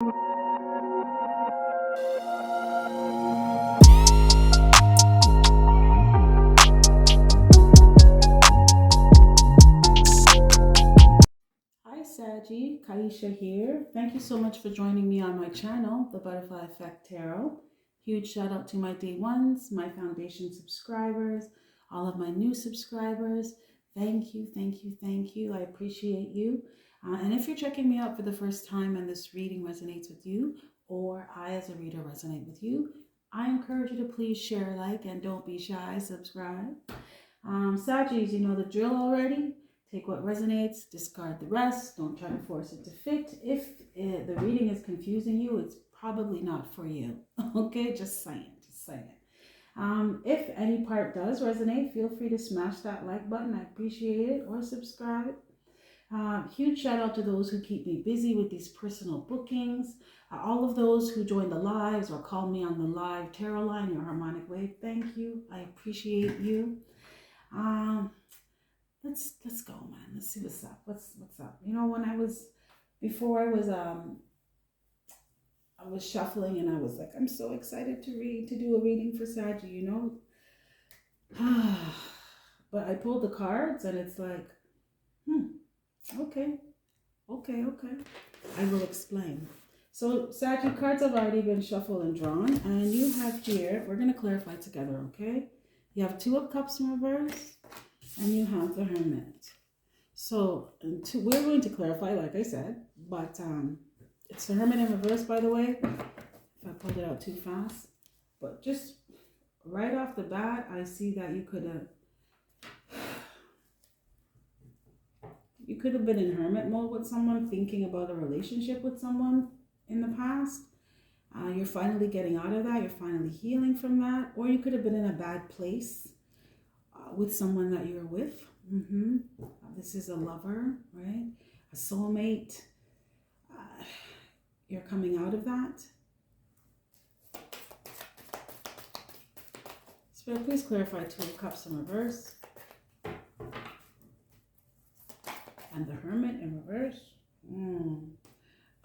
Hi Saggy, Kaisha here. Thank you so much for joining me on my channel, The Butterfly Effect Tarot. Huge shout out to my day ones, my foundation subscribers, all of my new subscribers. Thank you, thank you, thank you. I appreciate you. And if you're checking me out for the first time and this reading resonates with you, or I as a reader resonate with you, I encourage you to please share, like, and don't be shy, subscribe. Saggies, you know the drill already. Take what resonates, discard the rest. Don't try to force it to fit. If the reading is confusing you, it's probably not for you. Okay, just saying, just saying. If any part does resonate, feel free to smash that like button. I appreciate it. Or subscribe. Huge shout out to those who keep me busy with these personal bookings. All of those who join the lives or call me on the live tarot line, your harmonic wave. Thank you. I appreciate you. Let's go, man. Let's see what's up. What's up? You know, when I was shuffling and I was like, I'm so excited to do a reading for Saggy, you know. But I pulled the cards and it's like, okay. I will explain. So Saggy, cards have already been shuffled and drawn, and you have here, we're gonna clarify together, okay? You have Two of Cups in reverse. And you have the Hermit. So we're going to clarify, like I said, but it's the Hermit in reverse, by the way, if I pulled it out too fast. But just right off the bat, I see that you could have been in Hermit mode with someone, thinking about a relationship with someone in the past. You're finally getting out of that. You're finally healing from that. Or you could have been in a bad place with someone that you're with. This is a lover, right? A soulmate. You're coming out of that. Spirit, please clarify Two of Cups in reverse. And the Hermit in reverse.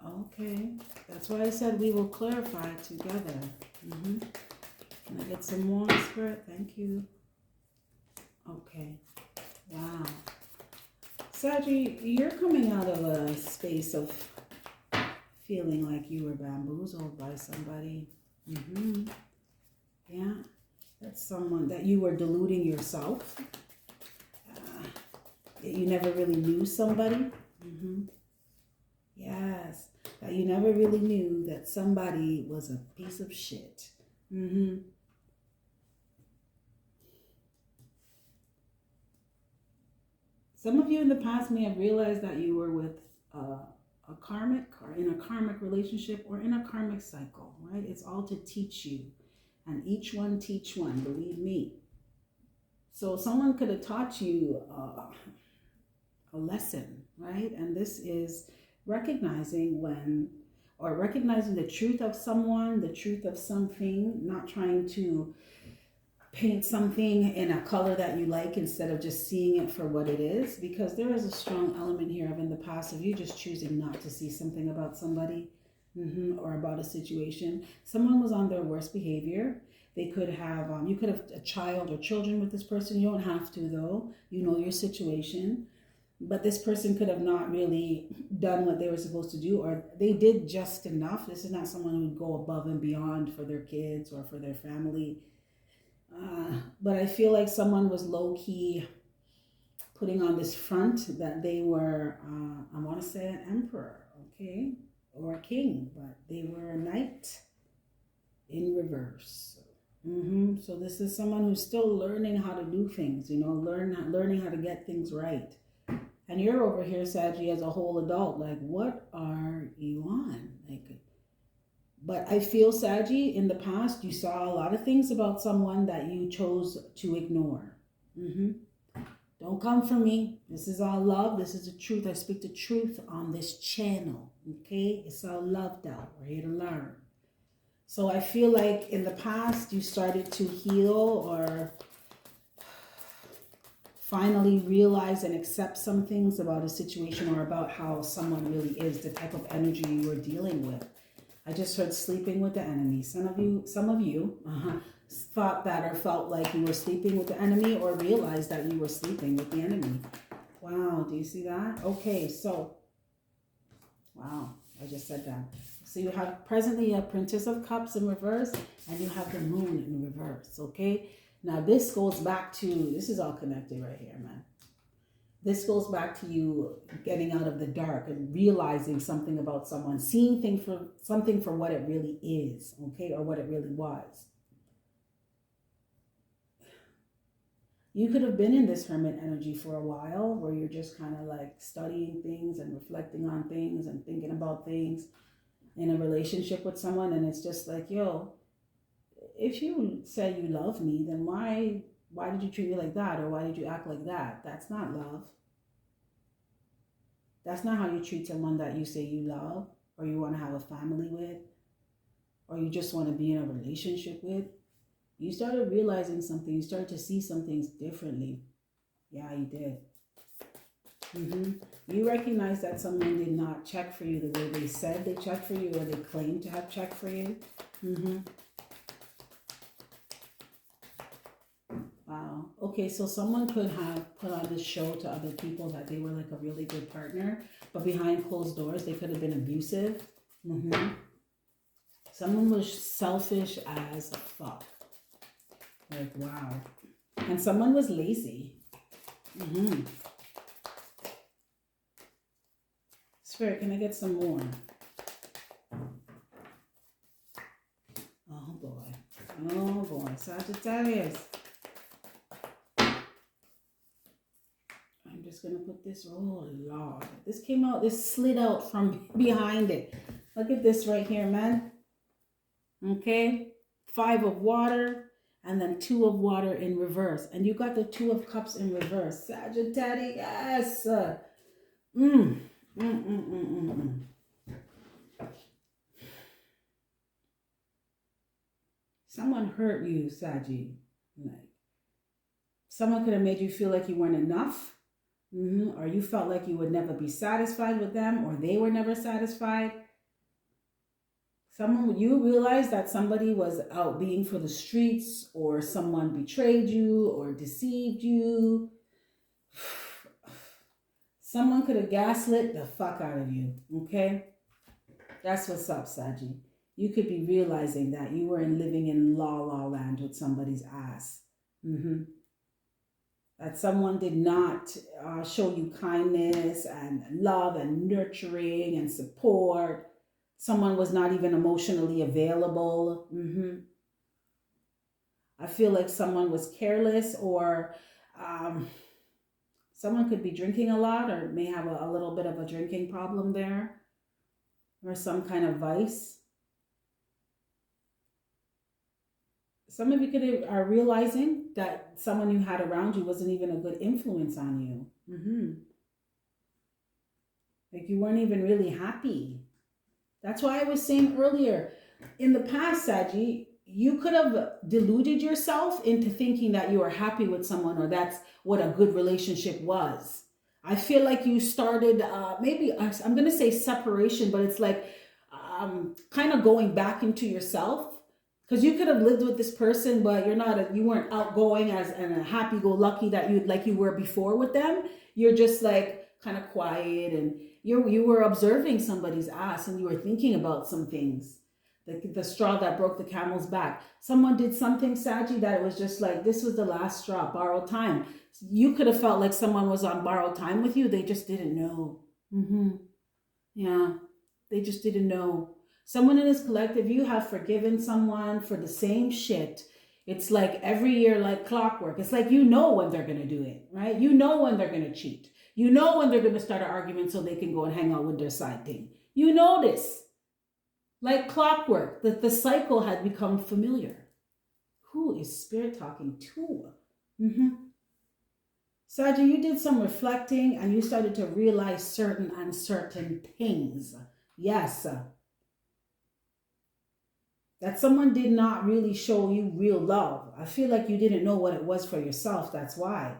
Okay. That's why I said we will clarify together. Can I get some more, Spirit? Thank you. Okay. Wow. Saggy, you're coming out of a space of feeling like you were bamboozled by somebody. Yeah. That's someone that you were deluding yourself. You never really knew somebody. Yes. That you never really knew that somebody was a piece of shit. Some of you in the past may have realized that you were with a karmic, or in a karmic relationship, or in a karmic cycle, right? It's all to teach you, and each one teach one, believe me. So someone could have taught you a lesson, right? And this is recognizing the truth of someone, the truth of something, not trying to paint something in a color that you like instead of just seeing it for what it is, because there is a strong element here of in the past of you just choosing not to see something about somebody or about a situation. Someone was on their worst behavior. They could have, you could have a child or children with this person. You don't have to though. You know your situation. But this person could have not really done what they were supposed to do, or they did just enough. This is not someone who would go above and beyond for their kids or for their family. But I feel like someone was low-key putting on this front that they were, I want to say an emperor, okay? Or a king, but they were a knight in reverse. So this is someone who's still learning how to do things, you know, learning how to get things right. And you're over here, Saggy, as a whole adult, like, what are you on? But I feel, Saggy, in the past, you saw a lot of things about someone that you chose to ignore. Don't come for me. This is all love. This is the truth. I speak the truth on this channel, okay? It's all loved out. We're here to learn. So I feel like in the past, you started to heal or finally realize and accept some things about a situation or about how someone really is, the type of energy you were dealing with. I just heard sleeping with the enemy. Some of you thought that or felt like you were sleeping with the enemy or realized that you were sleeping with the enemy. Wow, do you see that? Okay, so, wow, I just said that. So you have presently a Princess of Cups in reverse, and you have the Moon in reverse, okay? Now this goes back to, this is all connected right here, man. This goes back to you getting out of the dark and realizing something about someone, seeing something for what it really is, okay, or what it really was. You could have been in this hermit energy for a while where you're just kind of like studying things and reflecting on things and thinking about things in a relationship with someone, and it's just like, yo, if you say you love me, then why did you treat me like that, or why did you act like that? That's not love. That's not how you treat someone that you say you love, or you want to have a family with, or you just want to be in a relationship with. You started realizing something. You started to see some things differently. Yeah, you did. You recognize that someone did not check for you the way they said they checked for you, or they claimed to have checked for you. Wow. Okay, so someone could have put on this show to other people that they were like a really good partner, but behind closed doors, they could have been abusive. Someone was selfish as fuck. Like, wow. And someone was lazy. Spirit, can I get some more? Oh boy. Oh boy. Sagittarius. I'm just going to put this. Oh Lord. This came out. This slid out from behind it. Look at this right here, man. Okay. 5 of water. And then 2 of water in reverse. And you got the 2 of cups in reverse. Sagittarius. Someone hurt you, Saggy. Like, someone could have made you feel like you weren't enough. Or you felt like you would never be satisfied with them, or they were never satisfied. You realized that somebody was out being for the streets, or someone betrayed you or deceived you. Someone could have gaslit the fuck out of you, okay? That's what's up, Saji. You could be realizing that you were living in la land with somebody's ass. That someone did not show you kindness and love and nurturing and support. Someone was not even emotionally available. I feel like someone was careless, or someone could be drinking a lot, or may have a little bit of a drinking problem there, or some kind of vice. Some of you are realizing that someone you had around you wasn't even a good influence on you. Like you weren't even really happy. That's why I was saying earlier, in the past, Saji, you could have deluded yourself into thinking that you were happy with someone, or that's what a good relationship was. I feel like you started, maybe, I'm going to say separation, but it's like kind of going back into yourself. Because you could have lived with this person, but you weren't outgoing and a happy-go-lucky that you were before with them. You're just like kind of quiet, and you were observing somebody's ass, and you were thinking about some things. The straw that broke the camel's back. Someone did something, Saji, that it was just like, this was the last straw, borrowed time. You could have felt like someone was on borrowed time with you. They just didn't know. Yeah, they just didn't know. Someone in this collective, you have forgiven someone for the same shit. It's like every year, like clockwork. It's like, you know when they're going to do it, right? You know when they're going to cheat. You know when they're going to start an argument so they can go and hang out with their side thing. You know this. Like clockwork, that the cycle had become familiar. Who is Spirit talking to? Saji, you did some reflecting and you started to realize certain uncertain things. Yes. That someone did not really show you real love. I feel like you didn't know what it was for yourself. That's why.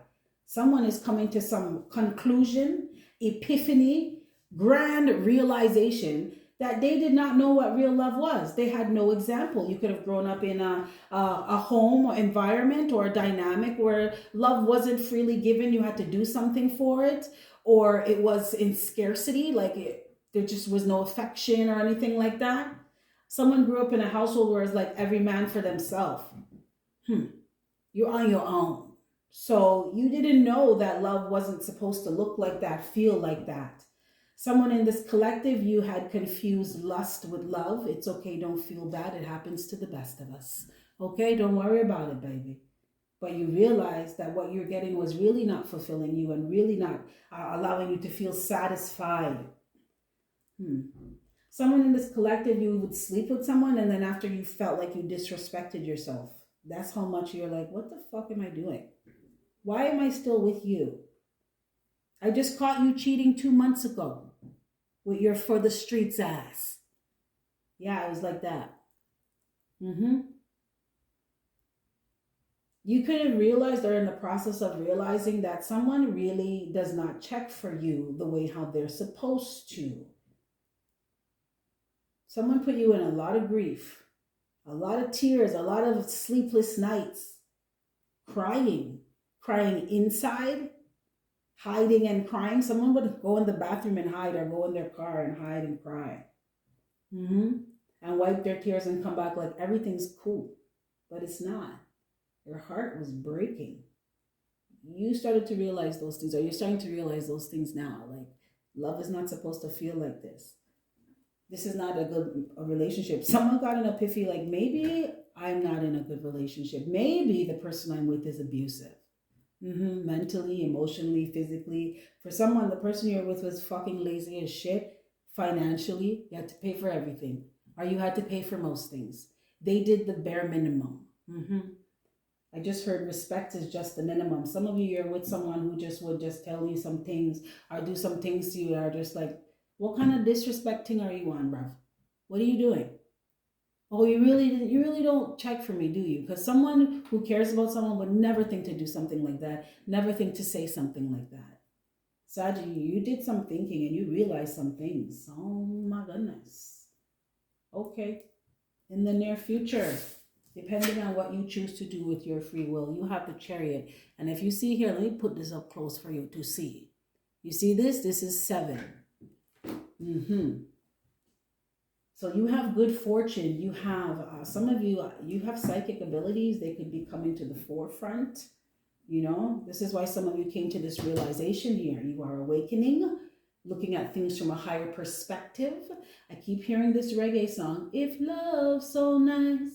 Someone is coming to some conclusion, epiphany, grand realization that they did not know what real love was. They had no example. You could have grown up in a home or environment or a dynamic where love wasn't freely given. You had to do something for it, or it was in scarcity, there just was no affection or anything like that. Someone grew up in a household where it's like every man for themselves. You're on your own. So you didn't know that love wasn't supposed to look like that, feel like that. Someone in this collective, you had confused lust with love. It's okay, don't feel bad. It happens to the best of us. Okay, don't worry about it, baby. But you realize that what you're getting was really not fulfilling you and really not allowing you to feel satisfied. Someone in this collective, you would sleep with someone, and then after you felt like you disrespected yourself. That's how much you're like, what the fuck am I doing? Why am I still with you? I just caught you cheating 2 months ago with your for the streets ass. Yeah, it was like that. You could have realized, or in the process of realizing, that someone really does not check for you the way how they're supposed to. Someone put you in a lot of grief, a lot of tears, a lot of sleepless nights, crying inside, hiding and crying. Someone would go in the bathroom and hide, or go in their car and hide and cry. And wipe their tears and come back like everything's cool. But it's not. Your heart was breaking. You started to realize those things, or you're starting to realize those things now. Like, love is not supposed to feel like this. This is not a good relationship. Someone got an epiphany, like, maybe I'm not in a good relationship. Maybe the person I'm with is abusive. Mentally, emotionally, physically. For someone, the person you're with was fucking lazy as shit. Financially, you had to pay for everything. Or you had to pay for most things. They did the bare minimum. I just heard respect is just the minimum. Some of you, you're with someone who just would just tell you some things or do some things to you that are just like, what kind of disrespecting are you on, bruv? What are you doing? Oh, you really don't check for me, do you? Because someone who cares about someone would never think to do something like that, never think to say something like that. Sagi, you did some thinking and you realized some things. Oh my goodness. Okay. In the near future, depending on what you choose to do with your free will, you have the Chariot. And if you see here, let me put this up close for you to see. You see this? This is 7. So you have good fortune. You have, some of you, you have psychic abilities. They could be coming to the forefront. You know, this is why some of you came to this realization here. You are awakening, looking at things from a higher perspective. I keep hearing this reggae song. If love's so nice,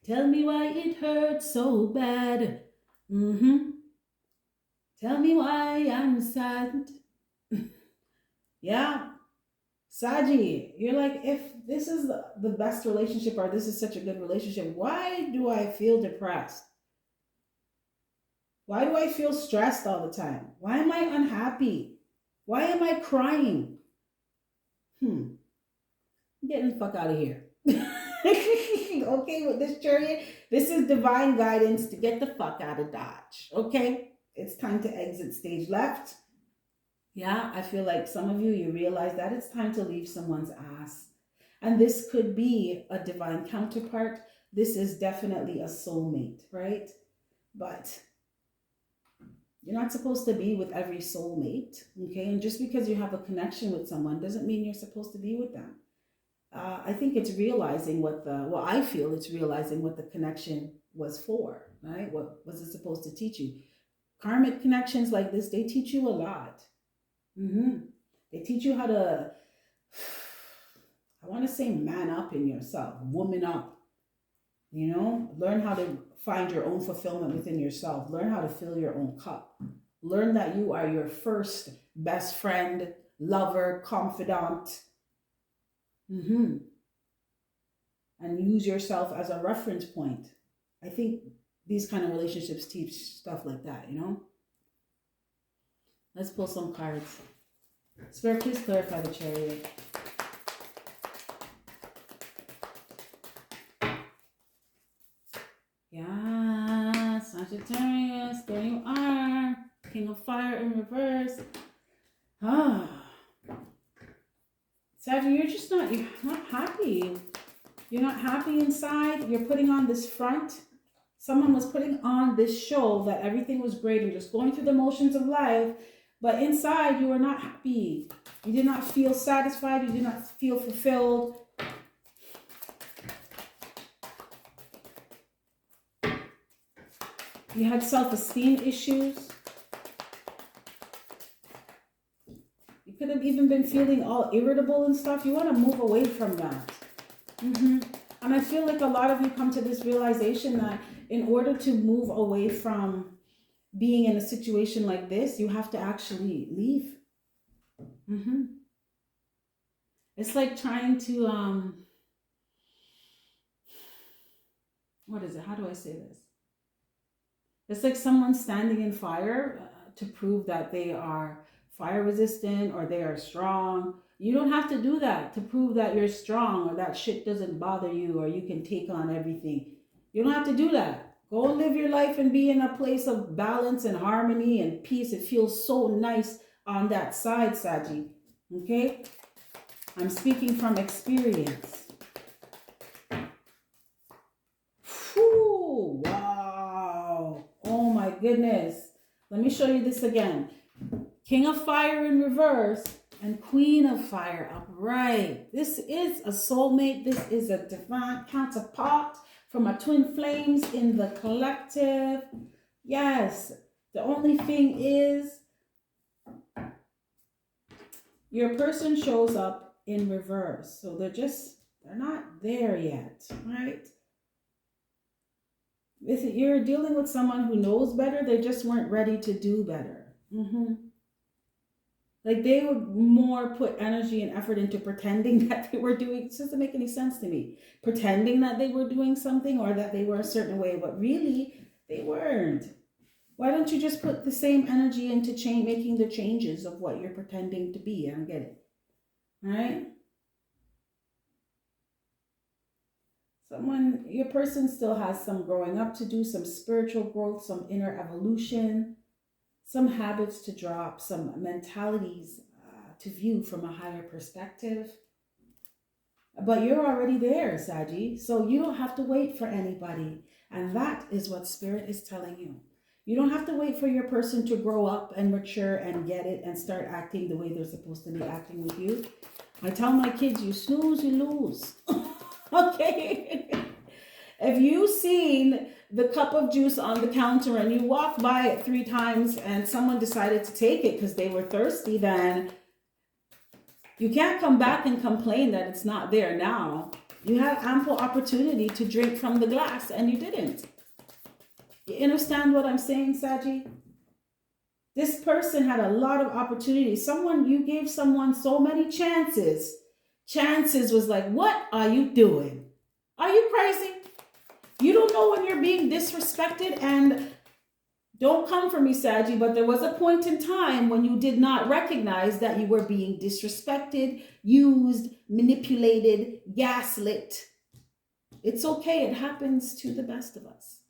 tell me why it hurts so bad. Tell me why I'm sad. Yeah. Sagi, you're like, if this is the best relationship, or this is such a good relationship, why do I feel depressed? Why do I feel stressed all the time? Why am I unhappy? Why am I crying? I'm getting the fuck out of here. Okay, with this Chariot, this is divine guidance to get the fuck out of Dodge. Okay, it's time to exit stage left. Yeah, I feel like some of you, you realize that it's time to leave someone's ass. And this could be a divine counterpart. This is definitely a soulmate, right? But you're not supposed to be with every soulmate, okay? And just because you have a connection with someone doesn't mean you're supposed to be with them. I think it's realizing I feel it's realizing what the connection was for, right? What was it supposed to teach you? Karmic connections like this, they teach you a lot. They teach you how to, I want to say, man up in yourself, woman up, you know, learn how to find your own fulfillment within yourself, learn how to fill your own cup, learn that you are your first best friend, lover, confidant, and use yourself as a reference point. I think these kind of relationships teach stuff like that, you know. Let's pull some cards. Spirit, please clarify the Chariot. Yeah, Sagittarius, there you are. King of Fire in reverse. Sag, Saggy, you're not happy. You're not happy inside. You're putting on this front. Someone was putting on this show that everything was great. You're just going through the motions of life. But inside, you are not happy. You did not feel satisfied. You did not feel fulfilled. You had self-esteem issues. You could have even been feeling all irritable and stuff. You want to move away from that. And I feel like a lot of you come to this realization that in order to move away from being in a situation like this, you have to actually leave. It's like trying to, what is it? How do I say this? It's like someone standing in fire to prove that they are fire resistant or they are strong. You don't have to do that to prove that you're strong or that shit doesn't bother you or you can take on everything. You don't have to do that. Go live your life and be in a place of balance and harmony and peace. It feels so nice on that side, Saji. Okay? I'm speaking from experience. Whew, wow. Oh my goodness. Let me show you this again. King of Fire in reverse and Queen of Fire upright. This is a soulmate. This is a divine counterpart from a twin flames in the collective. Yes. The only thing is your person shows up in reverse. So they're not there yet, right? You're dealing with someone who knows better. They just weren't ready to do better. Like they would more put energy and effort into pretending that they were doing, it doesn't make any sense to me. Pretending that they were doing something or that they were a certain way, but really they weren't. Why don't you just put the same energy into making the changes of what you're pretending to be? I don't get it. All right? Your person still has some growing up to do, some spiritual growth, some inner evolution, some habits to drop, some mentalities to view from a higher perspective. But you're already there, Saji, so you don't have to wait for anybody. And that is what Spirit is telling you. You don't have to wait for your person to grow up and mature and get it and start acting the way they're supposed to be acting with you. I tell my kids, you snooze, you lose. Okay? If you've seen the cup of juice on the counter and you walk by it 3 times and someone decided to take it because they were thirsty, then you can't come back and complain that it's not there now. You had ample opportunity to drink from the glass and you didn't. You understand what I'm saying, Saji? This person had a lot of opportunities. You gave someone so many chances. Chances was like, what are you doing? Are you crazy? You don't know when you're being disrespected, and don't come for me, Saji, but there was a point in time when you did not recognize that you were being disrespected, used, manipulated, gaslit. It's okay. It happens to the best of us.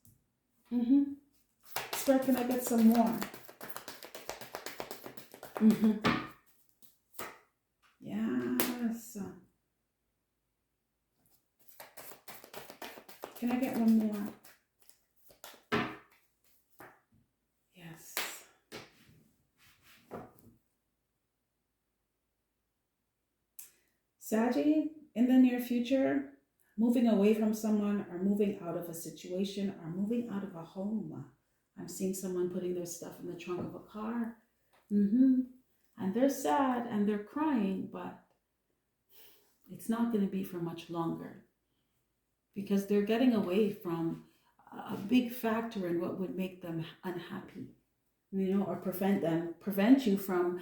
Sir, can I get some more? Yes. Can I get one more? Yes. Saji, in the near future, moving away from someone or moving out of a situation or moving out of a home. I'm seeing someone putting their stuff in the trunk of a car. And they're sad and they're crying, but it's not going to be for much longer because they're getting away from a big factor in what would make them unhappy, or prevent you from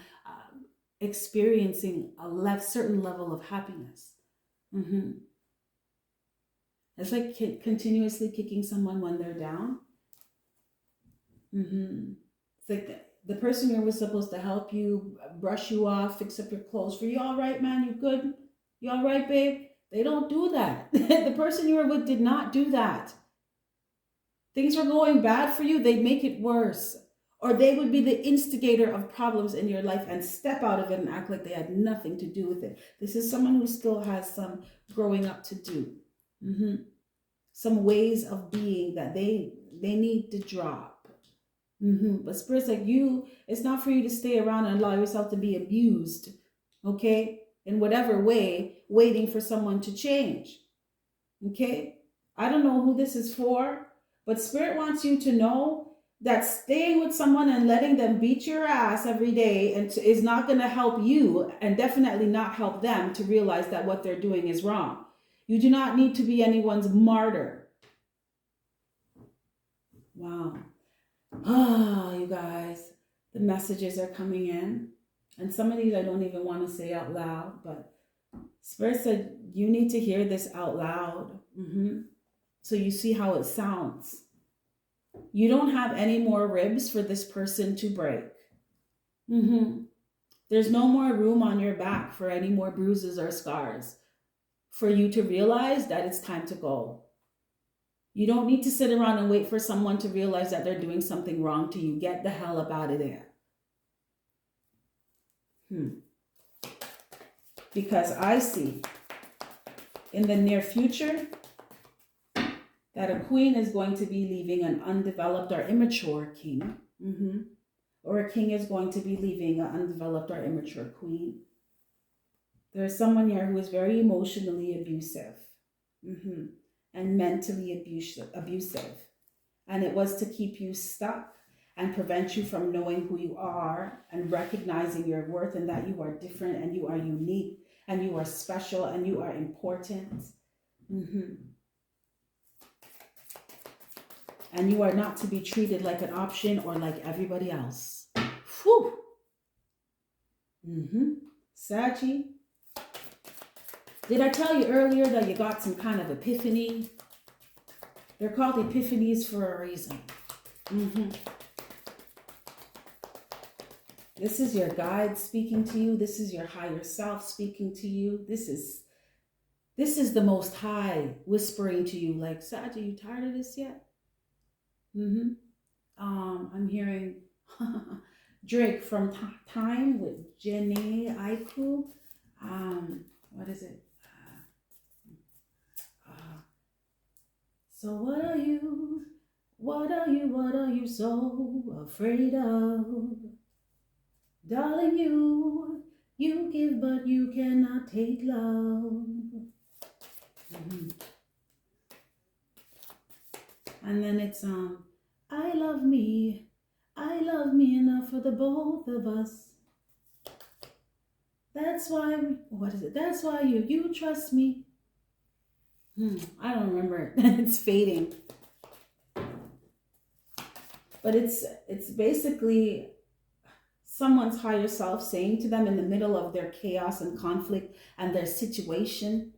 experiencing a certain level of happiness. It's like continuously kicking someone when they're down. It's like the person who was supposed to help you, brush you off, fix up your clothes. For you all right, man? You good? You all right, babe? They don't do that. The person you were with did not do that. Things were going bad for you, they'd make it worse. Or they would be the instigator of problems in your life and step out of it and act like they had nothing to do with it. This is someone who still has some growing up to do. Some ways of being that they need to drop. But Spirit's like, it's not for you to stay around and allow yourself to be abused, okay? In whatever way, waiting for someone to change, okay? I don't know who this is for, but Spirit wants you to know that staying with someone and letting them beat your ass every day is not going to help you, and definitely not help them to realize that what they're doing is wrong. You do not need to be anyone's martyr. Wow. You guys, the messages are coming in. And some of these I don't even want to say out loud, but Spirit said you need to hear this out loud. So you see how it sounds. You don't have any more ribs for this person to break. There's no more room on your back for any more bruises or scars for you to realize that it's time to go. You don't need to sit around and wait for someone to realize that they're doing something wrong to you. Get the hell up out of there. Because I see in the near future that a queen is going to be leaving an undeveloped or immature king. Or a king is going to be leaving an undeveloped or immature queen. There's someone here who is very emotionally abusive. And mentally abusive. And it was to keep you stuck and prevent you from knowing who you are and recognizing your worth and that you are different and you are unique and you are special and you are important. And you are not to be treated like an option or like everybody else. Whew. Saggy. Did I tell you earlier that you got some kind of epiphany? They're called epiphanies for a reason. This is your guide speaking to you. This is your higher self speaking to you. This is the Most High whispering to you, like, Sag, are you tired of this yet? I'm hearing Drake from Time with Jenny Aiku. What is it? So what are you so afraid of? Darling, you give but you cannot take love. And then it's I love me enough for the both of us. That's why, that's why you trust me. I don't remember it. It's fading. But it's basically someone's higher self saying to them in the middle of their chaos and conflict and their situation,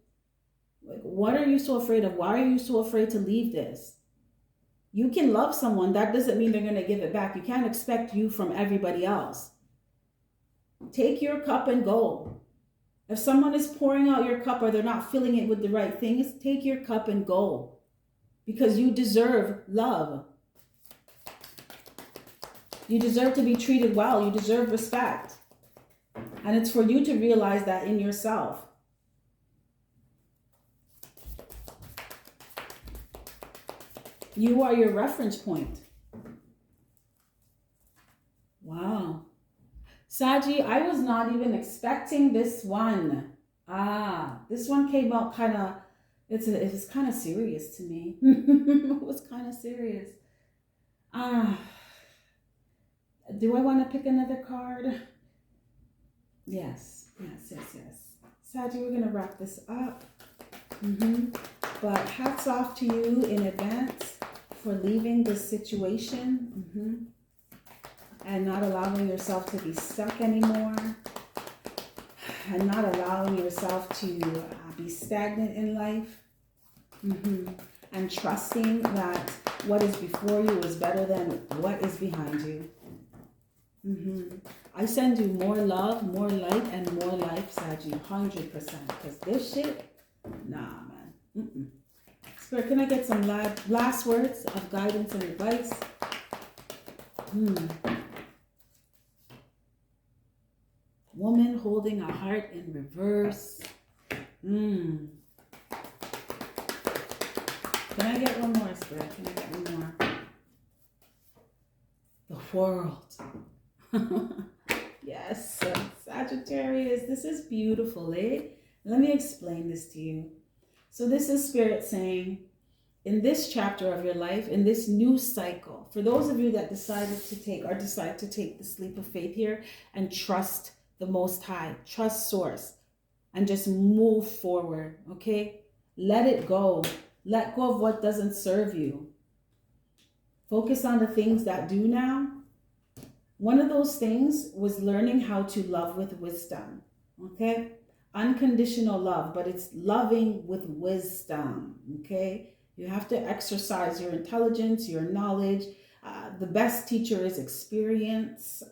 like, what are you so afraid of? Why are you so afraid to leave this? You can love someone. That doesn't mean they're going to give it back. You can't expect you from everybody else. Take your cup and go. If someone is pouring out your cup or they're not filling it with the right things, take your cup and go. Because you deserve love. You deserve to be treated well. You deserve respect. And it's for you to realize that in yourself. You are your reference point. Wow. Saji, I was not even expecting this one. This one came out kind of, it was kind of serious to me. It was kind of serious. Do I want to pick another card? Yes. Saji, we're going to wrap this up. But hats off to you in advance for leaving this situation. And not allowing yourself to be stuck anymore. And not allowing yourself to be stagnant in life. And trusting that what is before you is better than what is behind you. I send you more love, more light, and more life, Saji, 100%. Because this shit, nah, man. Spirit, can I get some last words of guidance and advice? woman holding a heart in reverse. Can I get one more, Spirit? Can I get one more? The world. Yes, Sagittarius, this is beautiful, eh? Let me explain this to you. So this is Spirit saying, in this chapter of your life, in this new cycle, for those of you that decide to take this leap of faith here and trust the Most High, trust Source, and just move forward, okay? Let it go. Let go of what doesn't serve you. Focus on the things that do now. One of those things was learning how to love with wisdom, okay? Unconditional love, but it's loving with wisdom, okay? You have to exercise your intelligence, your knowledge. The best teacher is experience.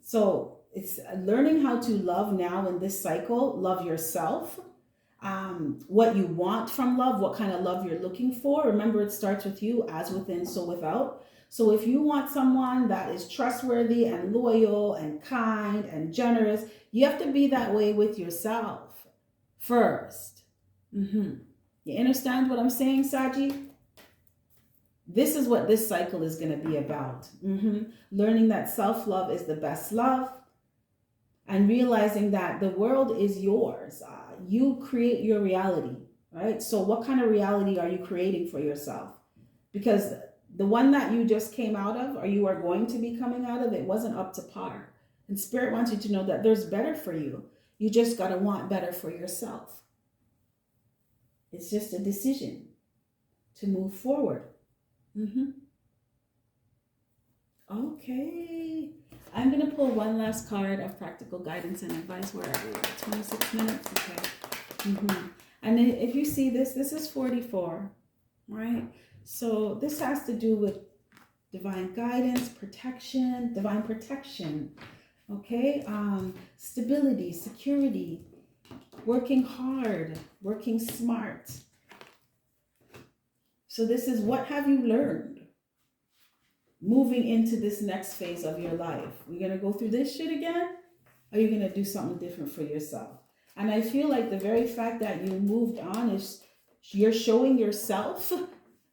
So it's learning how to love now in this cycle. Love yourself. What you want from love, what kind of love you're looking for. Remember, it starts with you, as within, so without. So if you want someone that is trustworthy and loyal and kind and generous, you have to be that way with yourself first. You understand what I'm saying, Saji? This is what this cycle is going to be about. Learning that self-love is the best love, and realizing that the world is yours. You create your reality, right? So what kind of reality are you creating for yourself? Because the one that you just came out of, or you are going to be coming out of, it wasn't up to par. And Spirit wants you to know that there's better for you. You just got to want better for yourself. It's just a decision to move forward. Okay. I'm going to pull one last card of practical guidance and advice. Where are we? 26 minutes? Okay. And if you see this, this is 44, right? So this has to do with divine guidance, protection, divine protection, okay? Stability, security, working hard, working smart. So this is, what have you learned moving into this next phase of your life? You're going to go through this shit again? Or are you going to do something different for yourself? And I feel like the very fact that you moved on is you're showing yourself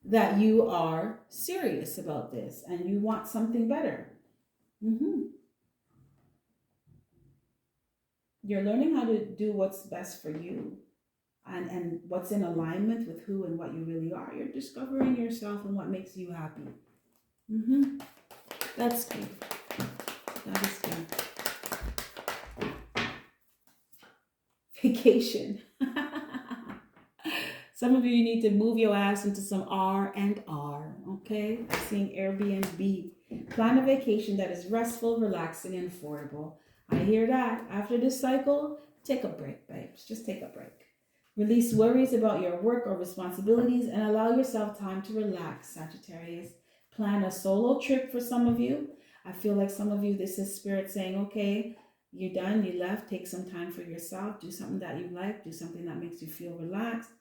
that you are serious about this and you want something better. You're learning how to do what's best for you and what's in alignment with who and what you really are. You're discovering yourself and what makes you happy. That's good. That is good. Vacation. Some of you need to move your ass into some R&R, okay? I'm seeing Airbnb. Plan a vacation that is restful, relaxing, and affordable. I hear that. After this cycle, take a break, babes. Just take a break. Release worries about your work or responsibilities and allow yourself time to relax, Sagittarius. Plan a solo trip for some of you. I feel like some of you, this is Spirit saying, okay, you're done, you left, take some time for yourself, do something that you like, do something that makes you feel relaxed.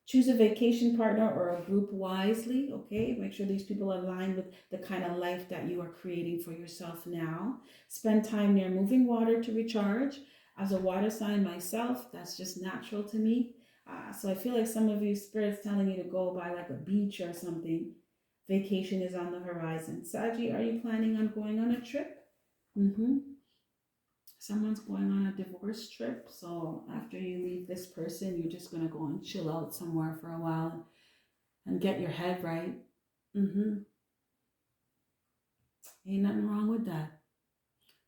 Choose a vacation partner or a group wisely, okay? Make sure these people align with the kind of life that you are creating for yourself now. Spend time near moving water to recharge. As a water sign myself, that's just natural to me. So I feel like some of you, Spirit's telling you to go by like a beach or something. Vacation is on the horizon. Saggy, are you planning on going on a trip? Someone's going on a divorce trip. So after you leave this person, you're just going to go and chill out somewhere for a while and get your head right. Ain't nothing wrong with that.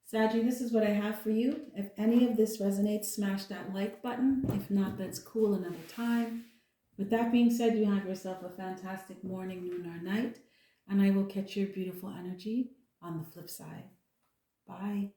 Saggy, this is what I have for you. If any of this resonates, smash that like button. If not, that's cool, another time. With that being said, you have yourself a fantastic morning, noon, or night. And I will catch your beautiful energy on the flip side. Bye.